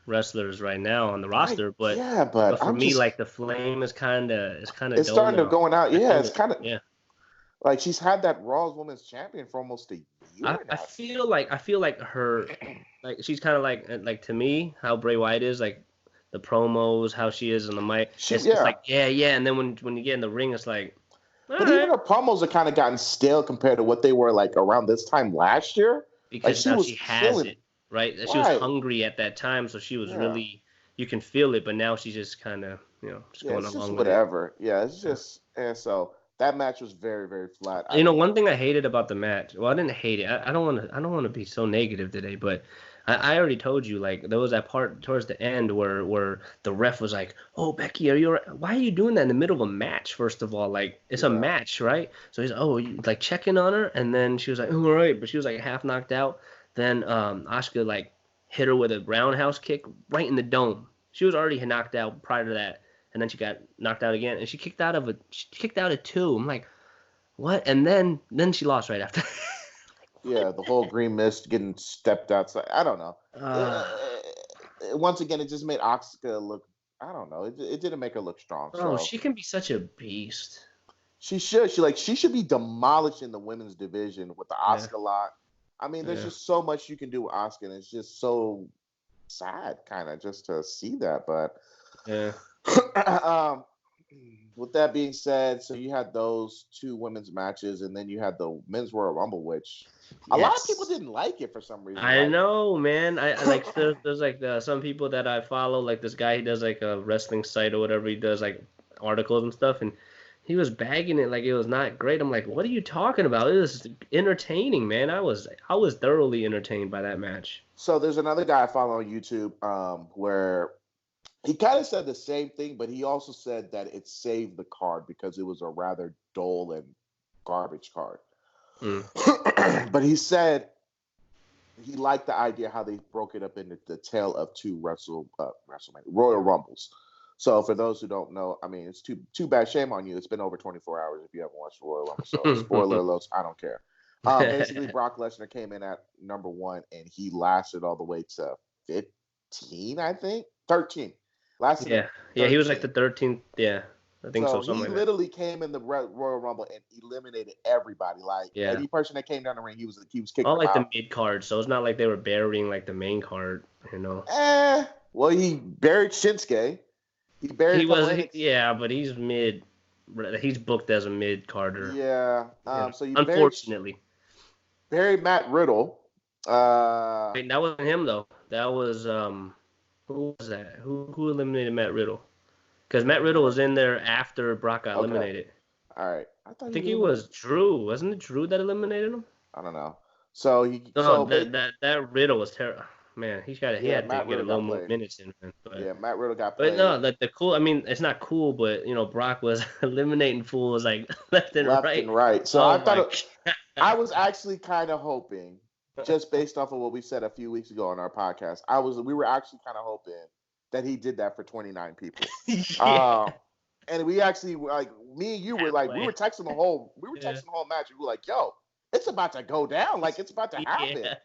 wrestlers right now on the roster. But but for me, like the flame is kind of it's starting to going out. Yeah, it's kind of like she's had that Raw Women's Champion for almost a year now. I feel like her, like she's kind of like to me how Bray Wyatt is, like the promos, how she is on the mic. It's like and then when you get in the ring, it's like. But even her promos are kind of gotten stale compared to what they were like around this time last year. Because now she has it, right? She was hungry at that time, so she was really, you can feel it. But now she's just kind of, just going along with whatever. Yeah, it's just, and so that match was very, very flat. One thing I hated about the match. Well, I didn't hate it. I don't want to be so negative today, but I already told you, like, there was that part towards the end where the ref was like, "Oh, Becky, are you all right? Why are you doing that in the middle of a match? First of all, like, it's a match, right?" So he's, you, like, checking on her, and then she was like, "Oh, all right," but she was like half knocked out. Then Asuka like hit her with a roundhouse kick right in the dome. She was already knocked out prior to that, and then she got knocked out again, and she kicked out of 2. I'm like, what? And then she lost right after. Yeah, the whole green mist getting stepped outside. I don't know. Once again, it just made Asuka look. I don't know. It didn't make her look strong. Oh, she can be such a beast. She should. She should be demolished in the women's division with the Asuka lot. I mean, there's just so much you can do with Asuka, and it's just so sad, kind of, just to see that. But with that being said, so you had those 2 women's matches, and then you had the men's Royal Rumble, which a lot of people didn't like it for some reason. I know, man. I like there's like some people that I follow, like this guy, he does like a wrestling site or whatever. He does like articles and stuff, and he was bagging it like it was not great. I'm like, what are you talking about? It was entertaining, man. I was thoroughly entertained by that match. So there's another guy I follow on YouTube where he kind of said the same thing, but he also said that it saved the card because it was a rather dull and garbage card. But he said he liked the idea how they broke it up into the tale of two WrestleMania Royal Rumbles. So for those who don't know, I mean, it's too bad. Shame on you. It's been over 24 hours if you haven't watched the Royal Rumble. So spoiler alerts, I don't care. Basically, Brock Lesnar came in at number 1, and he lasted all the way to 15, I think 13. Lasted. Yeah, 13. He was like the 13th. Yeah, I think so. So he literally came in the Royal Rumble and eliminated everybody. Like any person that came down the ring, he was kicking all like them out. The mid card. So it's not like they were burying like the main card, you know. Well, he buried Shinsuke. But he's mid. He's booked as a mid carder. Yeah. So you unfortunately buried Matt Riddle. Wait, that wasn't him though. That was who was that? Who eliminated Matt Riddle? Because Matt Riddle was in there after Brock got eliminated. All right. I think it was Drew. Wasn't it Drew that eliminated him? I don't know. So that Riddle was terrible. Man, he had to get a little more minutes in. Man. But, Matt Riddle got played. But no, the cool. I mean, it's not cool, but Brock was eliminating fools like left and right. So I thought I was actually kind of hoping, just based off of what we said a few weeks ago on our podcast, we were actually kind of hoping that he did that for 29 people. And we actually me and you were like, we were texting the whole match. We were like, yo, it's about to go down, like it's about to happen.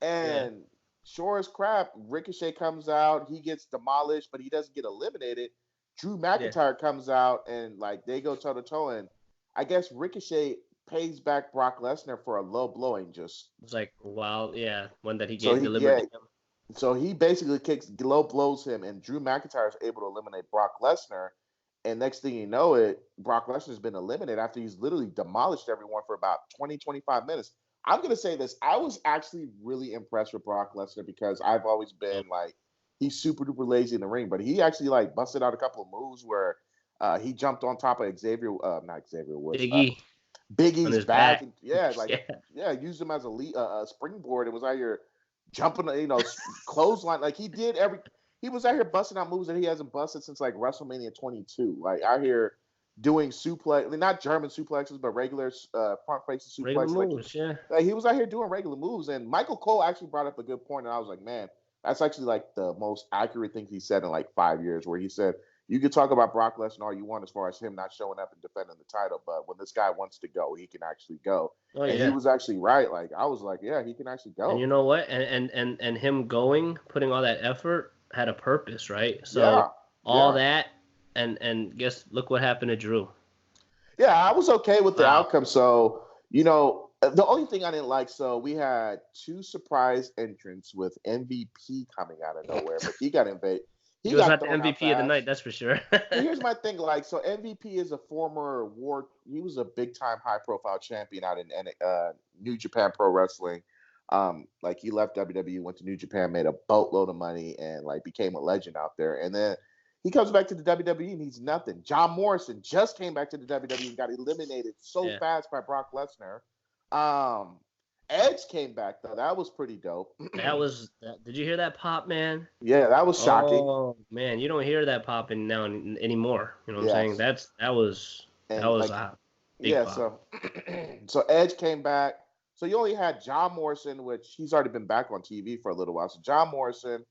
And sure as crap, Ricochet comes out, he gets demolished, but he doesn't get eliminated. Drew McIntyre comes out and like they go toe to toe, and I guess Ricochet pays back Brock Lesnar for a low blow and just it's like one that he gave delivered. So he basically low blows him, and Drew McIntyre is able to eliminate Brock Lesnar. And next thing you know Brock Lesnar's been eliminated after he's literally demolished everyone for about 20, 25 minutes. I'm going to say this. I was actually really impressed with Brock Lesnar because I've always been like, he's super duper lazy in the ring, but he actually like busted out a couple of moves where he jumped on top of not Xavier Woods. Big E's back. And, used him as a springboard and was out here jumping, clothesline. Like he was out here busting out moves that he hasn't busted since like WrestleMania 22. Like out here doing suplex, not German suplexes, but regular front facing suplexes. Regular moves, Like he was out here doing regular moves. And Michael Cole actually brought up a good point, and I was like, man, that's actually like the most accurate thing he said in like 5 years, where he said, you can talk about Brock Lesnar all you want as far as him not showing up and defending the title, but when this guy wants to go, he can actually go. And he was actually right. Like I was like, yeah, he can actually go. And you know what? And him putting all that effort had a purpose, right? So that and guess look what happened to Drew. Yeah, I was okay with the outcome. So, the only thing I didn't like, so we had 2 surprise entrants with MVP coming out of nowhere, but he got invaded. He was not the MVP of the night, that's for sure. Here's my thing, so MVP is a former he was a big time high profile champion out in New Japan Pro Wrestling. He left WWE, went to New Japan, made a boatload of money, and became a legend out there. And then he comes back to the WWE and he's nothing. John Morrison just came back to the WWE and got eliminated fast by Brock Lesnar. Edge came back though. That was pretty dope. Did you hear that pop, man? Yeah, that was shocking. Oh man, you don't hear that popping now anymore. You know what I'm saying? That was a big pop. So Edge came back. So you only had John Morrison, which he's already been back on TV for a little while. So John Morrison,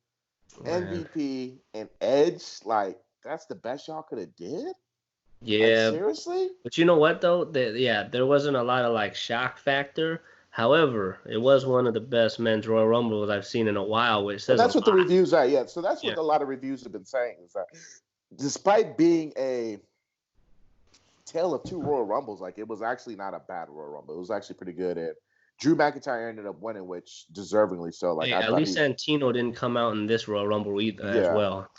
MVP, and Edge, that's the best y'all could have did? Yeah. Seriously? But you know what, though? There wasn't a lot of, shock factor. However, it was one of the best men's Royal Rumbles I've seen in a while, which says that's what the reviews are. Yeah, so that's what a lot of reviews have been saying, is that despite being a tale of 2 Royal Rumbles, it was actually not a bad Royal Rumble. It was actually pretty good, and Drew McIntyre ended up winning, which deservingly so. At least Santino didn't come out in this Royal Rumble either as well.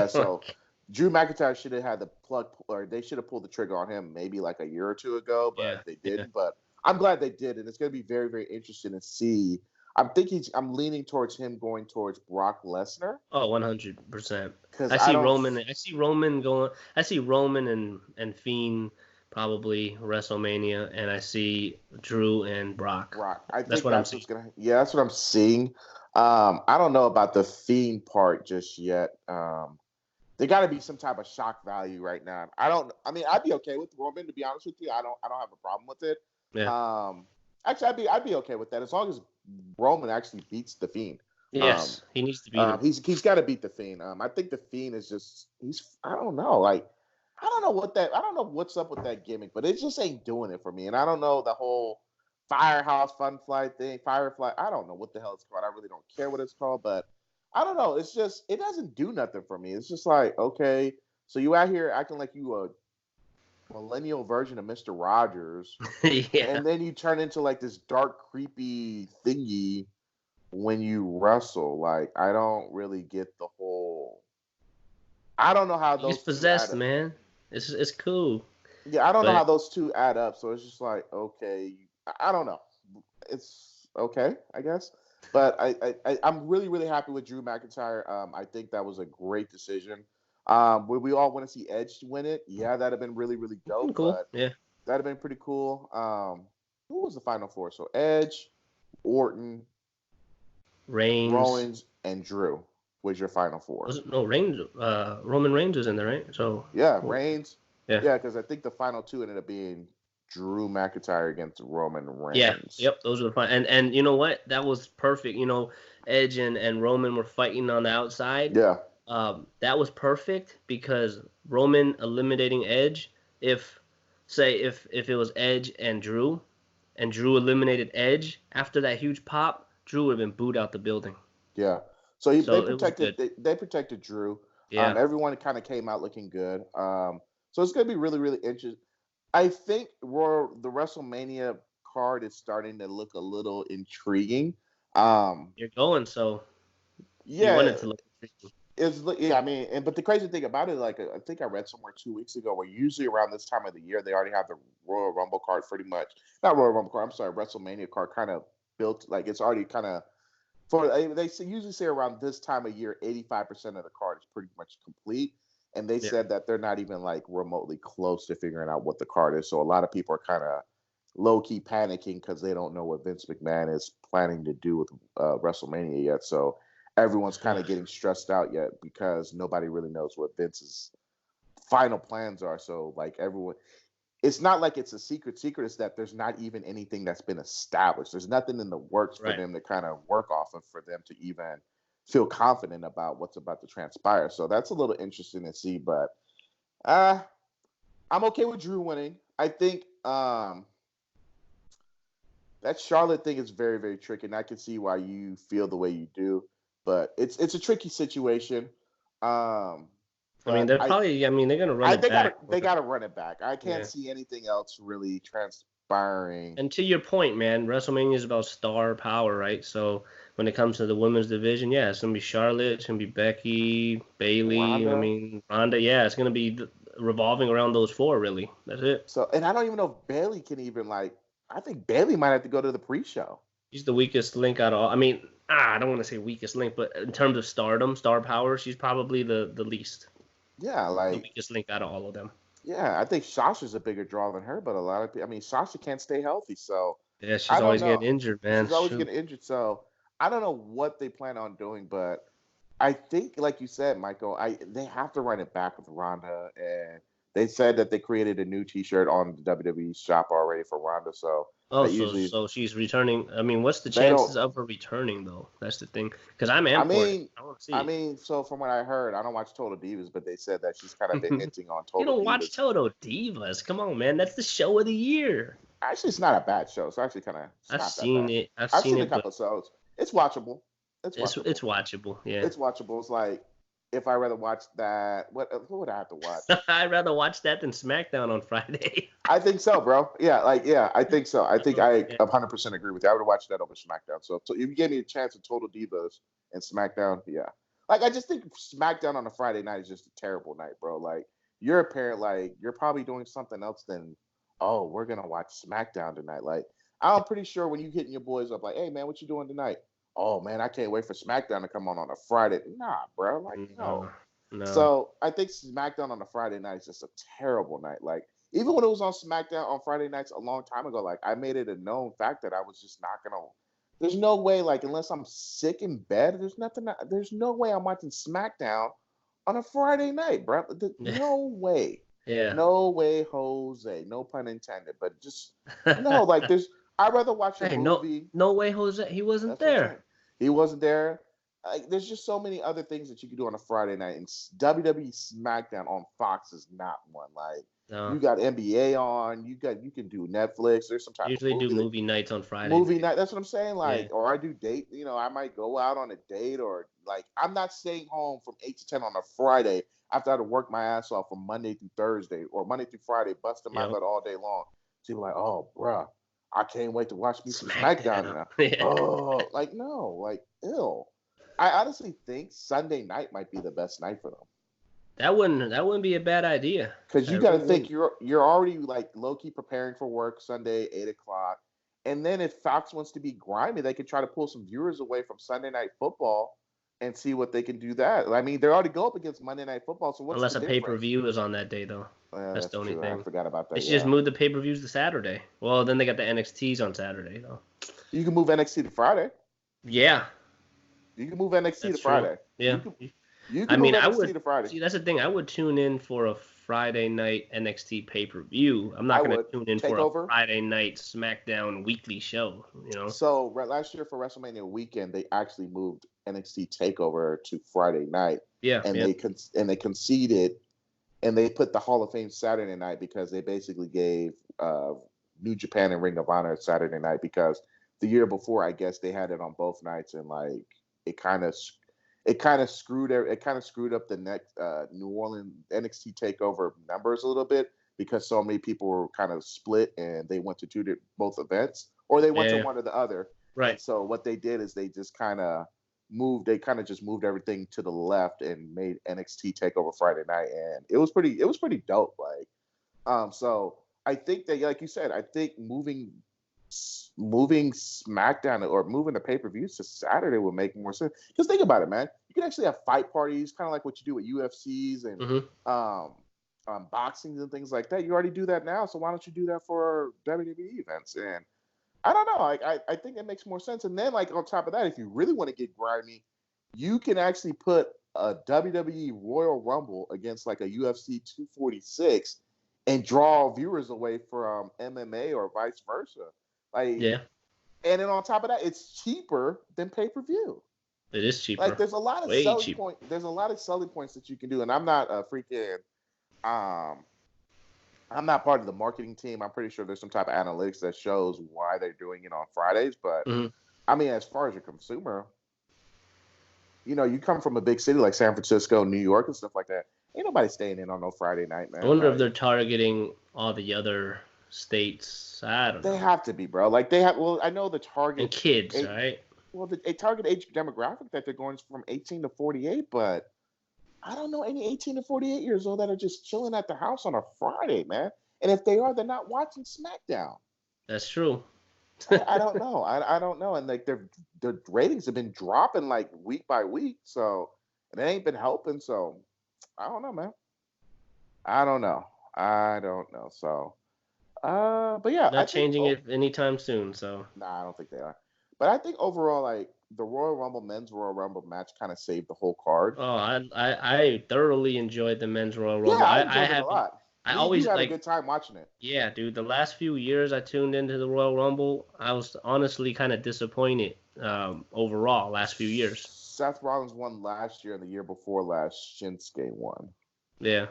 So Drew McIntyre should have had the plug, or they should have pulled the trigger on him maybe a year or 2 ago, but they didn't. Yeah. But I'm glad they did, and it's going to be very, very interesting to see. I'm leaning towards him going towards Brock Lesnar. Oh, 100%. I see Roman going. I see Roman and Fiend probably WrestleMania, and I see Drew and Brock. That's what I'm seeing. That's what I'm seeing. I don't know about the Fiend part just yet. There got to be some type of shock value right now. I'd be okay with Roman, to be honest with you. I don't have a problem with it. Yeah. Actually, I'd be okay with that as long as Roman actually beats the Fiend. Yes, he needs to beat him. He's got to beat the Fiend. I think the Fiend is just I don't know, like I don't know what's up with that gimmick, but it just ain't doing it for me. And I don't know the whole Firehouse Funfly thing, Firefly. I don't know what the hell it's called. I really don't care what it's called, but I don't know. It's just it doesn't do nothing for me. It's just like, okay, so you out here acting like you a millennial version of Mr. Rogers, and then you turn into like this dark, creepy thingy when you wrestle. Like, I don't really get the whole. I don't know how those. He's possessed, man. It's cool. Yeah, I don't know how those two add up. So it's just like, okay, I don't know. It's okay, I guess. But I'm really, really happy with Drew McIntyre. I think that was a great decision. Would we all want to see Edge win it? Yeah, that'd have been really, really dope. Cool. But yeah, that'd have been pretty cool. Who was the final four? So Edge, Orton, Rollins, and Drew was your final four. Reigns? Roman Reigns was in there, right? So yeah, Reigns. Yeah, because I think the final two ended up being Drew McIntyre against Roman Reigns. Yeah, yep, those were the final. And you know what? That was perfect. You know, Edge and Roman were fighting on the outside. Yeah. That was perfect because Roman eliminating Edge. If it was Edge and Drew eliminated Edge after that huge pop, Drew would have been booed out the building. Yeah. So they protected Drew. Yeah. Everyone kind of came out looking good. So it's going to be really, really interesting. I think the WrestleMania card is starting to look a little intriguing. You're going, so yeah, you want it to look intriguing. I mean, but the crazy thing about it, like I think I read somewhere 2 weeks ago, where usually around this time of the year they already have the Royal Rumble card pretty much. Not Royal Rumble card. I'm sorry, WrestleMania card kind of built, like it's already kind of. They usually say around this time of year, 85% of the card is pretty much complete. And they said that they're not even like remotely close to figuring out what the card is. So a lot of people are kind of low-key panicking because they don't know what Vince McMahon is planning to do with WrestleMania yet. So everyone's kind of getting stressed out yet because nobody really knows what Vince's final plans are. So like everyone, it's not like it's a secret. It's that there's not even anything that's been established. There's nothing in the works for them to kind of work off of for them to even feel confident about what's about to transpire. So that's a little interesting to see, but I'm okay with Drew winning. I think that Charlotte thing is very, very tricky, and I can see why you feel the way you do, but it's a tricky situation. I mean, they're probably. I mean, they're gonna run it back. They gotta run it back. I can't see anything else really transpiring. And to your point, man, WrestleMania is about star power, right? So when it comes to the women's division, yeah, it's gonna be Charlotte, it's gonna be Becky, Bayley. Ronda. I mean, Ronda. Yeah, it's gonna be revolving around those four, really. That's it. So, and I don't even know if Bayley can even I think Bayley might have to go to the pre-show. She's the weakest link out of all. I mean, I don't want to say weakest link, but in terms of stardom, star power, she's probably the least. Yeah, the weakest link out of all of them. Yeah, I think Sasha's a bigger draw than her, but a lot of people. I mean, Sasha can't stay healthy, so yeah, she's always getting injured, man. She's always getting injured, so I don't know what they plan on doing, but I think, like you said, MikeO, they have to run it back with Ronda, and they said that they created a new T-shirt on the WWE shop already for Ronda, so. So she's returning. I mean, what's the chances of her returning, though? That's the thing. Because I want to see. I mean, so from what I heard, I don't watch Total Divas, but they said that she's kind of been hinting on Total Divas. You don't watch Total Divas? Come on, man. That's the show of the year. Actually, it's not a bad show. It's actually kind of. I've seen it. I've seen a couple episodes. It's watchable. It's watchable. Yeah. It's watchable. It's like, if I rather watch that, what would I have to watch? I'd rather watch that than SmackDown on Friday. I think so, bro. Yeah, I think so. I think I 100% agree with you. I would watch that over SmackDown. So if you gave me a chance of Total Divas and SmackDown, yeah. Like, I just think SmackDown on a Friday night is just a terrible night, bro. Like, you're a parent, like, you're probably doing something else than, oh, we're going to watch SmackDown tonight. Like, I'm pretty sure when you hitting your boys up, like, hey, man, what you doing tonight? Oh, man, I can't wait for SmackDown to come on a Friday. Nah, bro. Like, no. So I think SmackDown on a Friday night is just a terrible night. Like, even when it was on SmackDown on Friday nights a long time ago, like, I made it a known fact that I was just not going to. There's no way, like, unless I'm sick in bed, there's no way I'm watching SmackDown on a Friday night, bro. No way. Yeah. No way, Jose. No pun intended. But just, no, like, I'd rather watch a movie. No way, Jose. He wasn't That's there. He wasn't there. Like, there's just so many other things that you can do on a Friday night, and WWE SmackDown on Fox is not one. Like, you got NBA on, you can do Netflix. There's some type usually of movie do movie nights on Friday. Movie night. That's what I'm saying. Like, or I do date. You know, I might go out on a date, or like, I'm not staying home from 8 to 10 on a Friday after I had to work my ass off from Monday through Thursday or Monday through Friday, busting my butt all day long. So you're like, oh, bruh, I can't wait to watch me some SmackDown now. Oh, like, no, like, ill. I honestly think Sunday night might be the best night for them. That wouldn't be a bad idea. Because you got to think you're already like low key preparing for work Sunday 8:00, and then if Fox wants to be grimy, they could try to pull some viewers away from Sunday Night Football and see what they can do that. I mean, they already go up against Monday Night Football, so what's unless the a pay-per-view is on that day though. That's the only thing. I forgot about that. They should just move the pay-per-views to Saturday. Well, then they got the NXTs on Saturday though. You can move NXT to Friday. Yeah. You can move NXT to Friday. Yeah. You can move NXT to Friday. See, that's the thing. I would tune in for a Friday night NXT pay-per-view. I'm not going to tune in for a Friday night SmackDown weekly show, you know? So, last year for WrestleMania weekend, they actually moved NXT TakeOver to Friday night. Yeah. And they conceded, and they put the Hall of Fame Saturday night because they basically gave New Japan and Ring of Honor Saturday night because the year before, I guess, they had it on both nights, and like it kind of screwed up the next New Orleans NXT TakeOver numbers a little bit because so many people were kind of split and they went to both events or they went to one or the other. Right. And so what they did is they just kind of moved everything to the left and made NXT TakeOver Friday night, and it was pretty dope. Like, so I think that, like you said, I think moving SmackDown or moving the pay-per-views to Saturday would make more sense. Because think about it, man. You can actually have fight parties, kind of like what you do with UFCs and boxings and things like that. You already do that now, so why don't you do that for WWE events? And I don't know. I think it makes more sense. And then, like, on top of that, if you really want to get grimy, you can actually put a WWE Royal Rumble against like a UFC 246 and draw viewers away from MMA or vice versa. Like, yeah. And then on top of that, it's cheaper than pay-per-view. It is cheaper. Like, there's a lot of selling points. There's a lot of selling points that you can do. And I'm not a freaking I'm not part of the marketing team. I'm pretty sure there's some type of analytics that shows why they're doing it on Fridays. But I mean, as far as a consumer, you know, you come from a big city like San Francisco, New York, and stuff like that. Ain't nobody staying in on no Friday night, man. I wonder if they're targeting all the other states. I don't know. They have to be, bro. Like, they have. Well, I know the target and kids, right? Well, a target age demographic that they're going from 18 to 48, but I don't know any 18 to 48 years old that are just chilling at the house on a Friday, man. And if they are, they're not watching SmackDown. That's true. I don't know. I don't know. And like their ratings have been dropping like week by week, so and it ain't been helping. So I don't know, man. I don't know. So, but yeah, not changing it anytime soon. So nah, I don't think they are. But I think overall, like the men's Royal Rumble match kind of saved the whole card. Oh, I thoroughly enjoyed the men's Royal Rumble. Yeah, I enjoyed it a lot. I always had a good time watching it. Yeah, dude. The last few years I tuned into the Royal Rumble, I was honestly kind of disappointed overall. Last few years. Seth Rollins won last year, and the year before last, Shinsuke won. Yeah.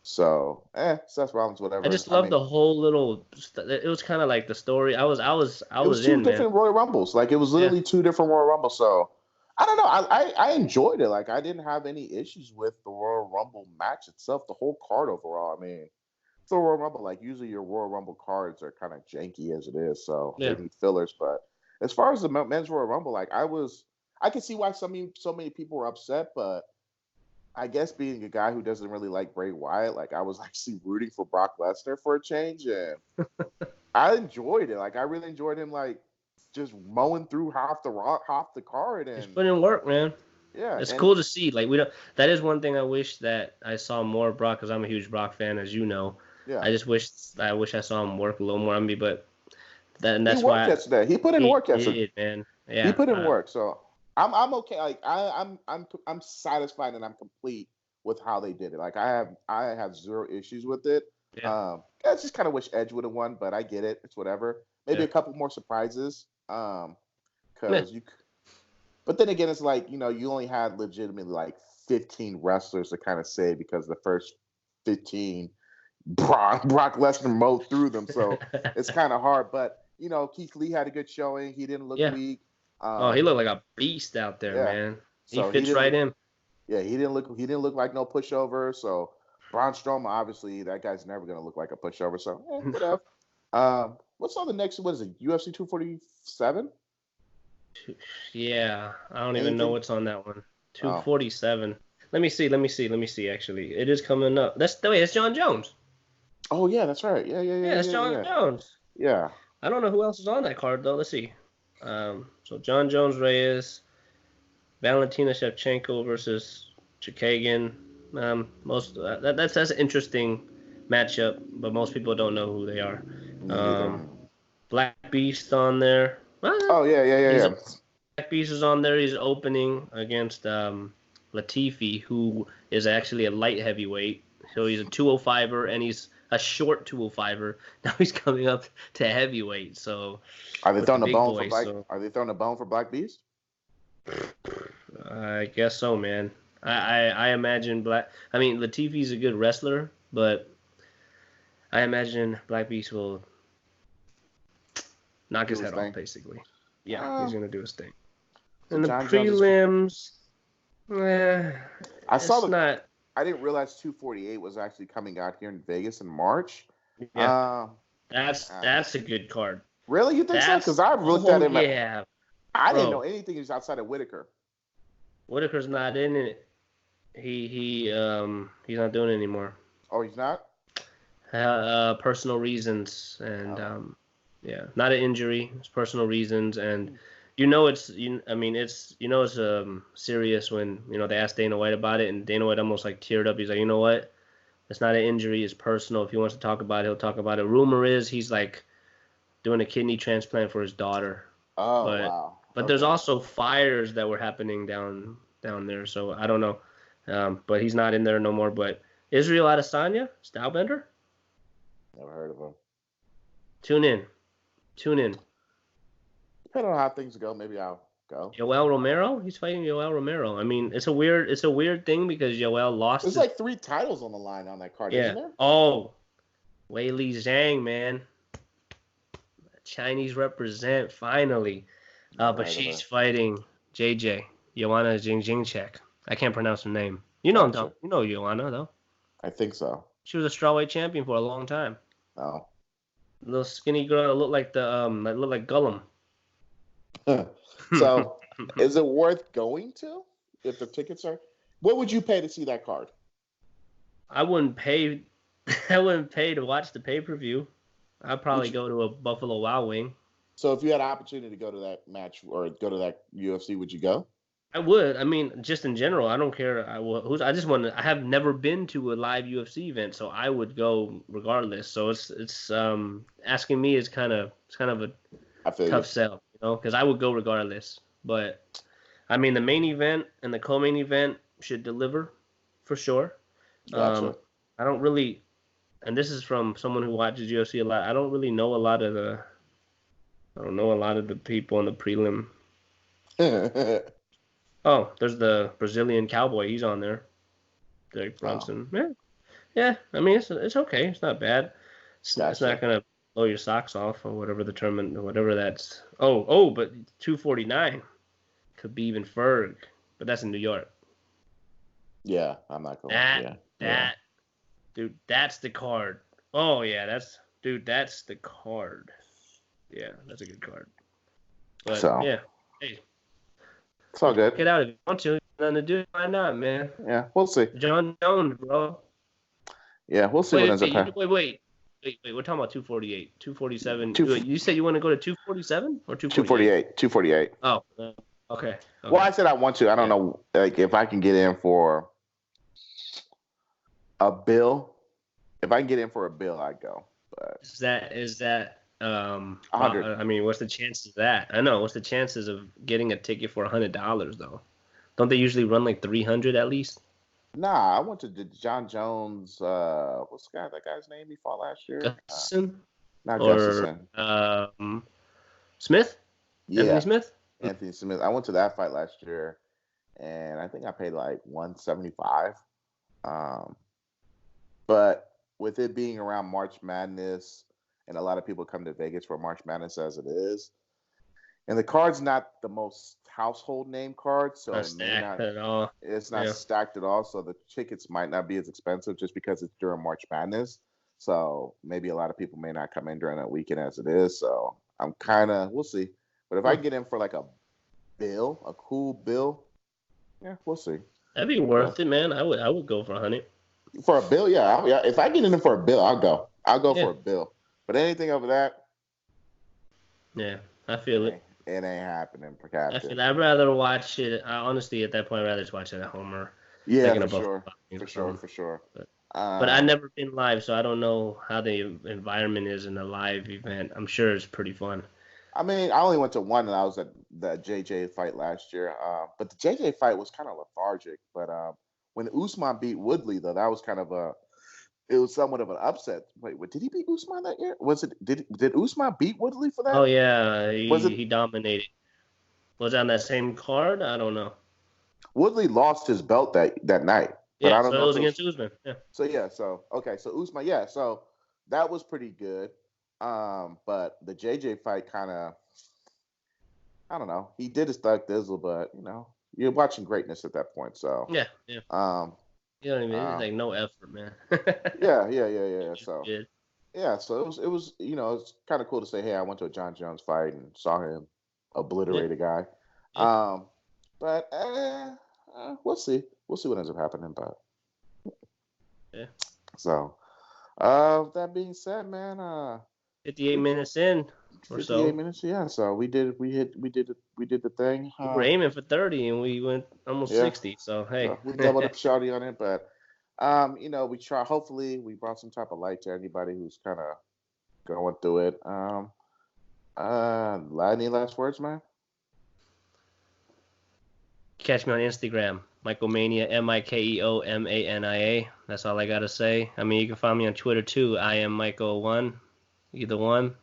So, Seth Rollins, whatever. I just love the whole little. It was kind of like the story. I was two different Royal Rumbles. Like, it was literally two different Royal Rumbles. So I don't know. I enjoyed it. Like, I didn't have any issues with the Royal Rumble match itself. The whole card overall. I mean, the Royal Rumble, like, usually your Royal Rumble cards are kind of janky as it is. So they need fillers. But as far as the men's Royal Rumble, like, I can see why so many people were upset, but I guess being a guy who doesn't really like Bray Wyatt, like, I was actually rooting for Brock Lesnar for a change, and I enjoyed it. Like, I really enjoyed him, like, just mowing through half the card, and he's putting in work, man. Yeah, it's cool to see. Like, that is one thing I wish that I saw more of Brock, because I'm a huge Brock fan, as you know. Yeah. I just wish I saw him work a little more on me, but that's he worked yesterday. He put in work yesterday. Did, man. Yeah, he put in work, so. I'm okay. Like, I'm satisfied and I'm complete with how they did it. Like, I have zero issues with it. Yeah. I just kind of wish Edge would have won, but I get it. It's whatever. maybe a couple more surprises. Because but then again, it's like, you only had legitimately like 15 wrestlers to kind of say, because the first 15 Brock Lesnar mowed through them, so it's kind of hard. But Keith Lee had a good showing. He didn't look weak. He looked like a beast out there, man. He fits right in. Yeah, he didn't look like no pushover. So Braun Strowman, obviously, that guy's never gonna look like a pushover. So whatever. What's on the next? What is it? UFC 247? Yeah, I don't even know what's on that one. 247. Let me see. Actually, it is coming up. It's John Jones. Oh yeah, that's right. Yeah. It's John Jones. Yeah. I don't know who else is on that card though. Let's see. So John Jones Reyes, Valentina Shevchenko versus Chikagan. That's an interesting matchup, but most people don't know who they are. Black Beast on there. Oh yeah. Black Beast is on there. He's opening against Latifi, who is actually a light heavyweight. So he's a 205er, and he's a short 205er. Now he's coming up to heavyweight. So are they throwing a bone for Black? Are they throwing a bone for Black Beast? I guess so, man. I imagine Latifi's a good wrestler, but I imagine Black Beast will knock his head off, basically. Yeah, he's gonna do his thing. And the prelims, I didn't realize 248 was actually coming out here in Vegas in March. Yeah, that's a good card. Really, you think so? Because I've looked at him. Yeah, I didn't know anything outside of Whitaker. Whitaker's not in it. He's not doing it anymore. Oh, he's not? Personal reasons and not an injury. It's personal reasons, and it's serious when they asked Dana White about it, and Dana White almost like teared up. He's like, you know what? It's not an injury. It's personal. If he wants to talk about it, he'll talk about it. Rumor is he's like doing a kidney transplant for his daughter. Oh, wow. But there's also fires that were happening down there, so I don't know. But he's not in there no more. But Israel Adesanya, Stylebender? Never heard of him. Tune in. Depending on how things go, maybe I'll go. Yoel Romero? He's fighting Yoel Romero. I mean, it's a weird thing because Yoel lost. There's like 3 titles on the line on that card, isn't there? Oh, Weili Zhang, man. Chinese represent finally. But she's fighting JJ, Joanna Jędrzejczyk. I can't pronounce her name. You know him, though. You know Joanna, though. I think so. She was a strawweight champion for a long time. Oh. Little skinny girl, looked like Gollum. So, is it worth going to? If the tickets are, what would you pay to see that card? I wouldn't pay. To watch the pay-per-view. I'd probably go to a Buffalo Wild Wing. So, if you had an opportunity to go to that match or go to that UFC, would you go? I would. I mean, just in general, I don't care. I have never been to a live UFC event, so I would go regardless. So it's asking me is kind of a tough sell, because I would go regardless. But I mean, the main event and the co-main event should deliver for sure. Gotcha. I don't really, and this is from someone who watches UFC a lot. I don't really know a lot of the people in the prelim. Oh, there's the Brazilian cowboy. He's on there. Derek Brunson. Oh. Yeah. I mean, it's okay. It's not bad. It's not gonna blow your socks off or whatever the term, whatever that's. Oh, but 249, Khabib and Ferg, but that's in New York. Yeah, I'm not going. Dude, that's the card. Oh yeah, that's the card. Yeah, that's a good card. But yeah, hey. It's all good. Get out if you want to. Nothing to do. Why not, man? Yeah, we'll see. John Jones, bro. Yeah, we'll see what ends up happening. Wait. We're talking about 248, 247. You said you want to go to 247 or 248? 248. Oh, okay. Well, I said I want to. I don't know, like, if I can get in for a bill. If I can get in for a bill, I'd go. But is that 100. I mean, what's the chances of that? I know. What's the chances of getting a ticket for $100 though? Don't they usually run like 300 at least? Nah, I went to John Jones. What's that guy's name he fought last year? Gustafson? Not or Gustafson. Smith? Anthony Yeah, Smith? Anthony Smith. I went to that fight last year, and I think I paid like 175. Um, but with it being around March Madness, and a lot of people come to Vegas for March Madness as it is, and the card's not the most household name card, so Not it may stacked not. at all. It's not Yeah. stacked at all, so the tickets might not be as expensive just because it's during March Madness. So maybe a lot of people may not come in during that weekend as it is. So I'm we'll see. But if I get in for like a cool bill, yeah, we'll see. That'd be worth it, man. I would go for 100. For a bill, yeah, yeah. If I get in for a bill, I'll go. I'll go for a bill. But anything over that, yeah, I feel it. It ain't happening for I Captain. feel I'd rather watch it. Honestly, at that point, I'd rather just watch it at home or Yeah, for sure, for sure. But I've never been live, so I don't know how the environment is in a live event. I'm sure it's pretty fun. I mean, I only went to one, and I was at the JJ fight last year. But the JJ fight was kind of lethargic. But when Usman beat Woodley, though, that was it was somewhat of an upset. Wait, did he beat Usman that year? Did Usman beat Woodley for that? Oh yeah, he dominated. Was it on that same card? I don't know. Woodley lost his belt that night. But I don't know it was against Usman. Yeah. So Usman, so that was pretty good. But the JJ fight kind of, I don't know. He did his thug thizzle, but you're watching greatness at that point. So yeah. You know what I mean? It's like no effort, man. yeah. So so it was it's kind of cool to say, hey, I went to a John Jones fight and saw him obliterate a guy. Yeah. But we'll see. We'll see what ends up happening. But yeah. So, that being said, man, 58 minutes in or 58 minutes, yeah. So we did the thing. We were aiming for 30 and we went almost 60. So hey, so we doubled up shawty on it, but we try. Hopefully, we brought some type of light to anybody who's kind of going through it. Any last words, man? Catch me on Instagram, MikeOmania, MikeOmania. That's all I gotta say. I mean, you can find me on Twitter too. I am MikeO1. Either one.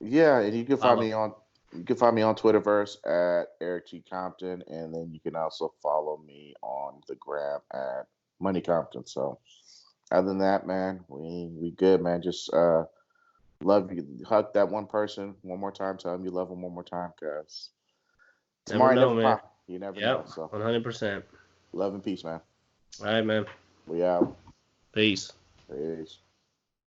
Yeah, and you can find me on Twitterverse at Eric T. Compton, and then you can also follow me on the gram at MoneyCompton. So, other than that, man, we good, man. Just love you. Hug that one person one more time. Tell them you love them one more time, cause tomorrow never you never know. So 100%. Love and peace, man. All right, man. We out. Peace. Peace.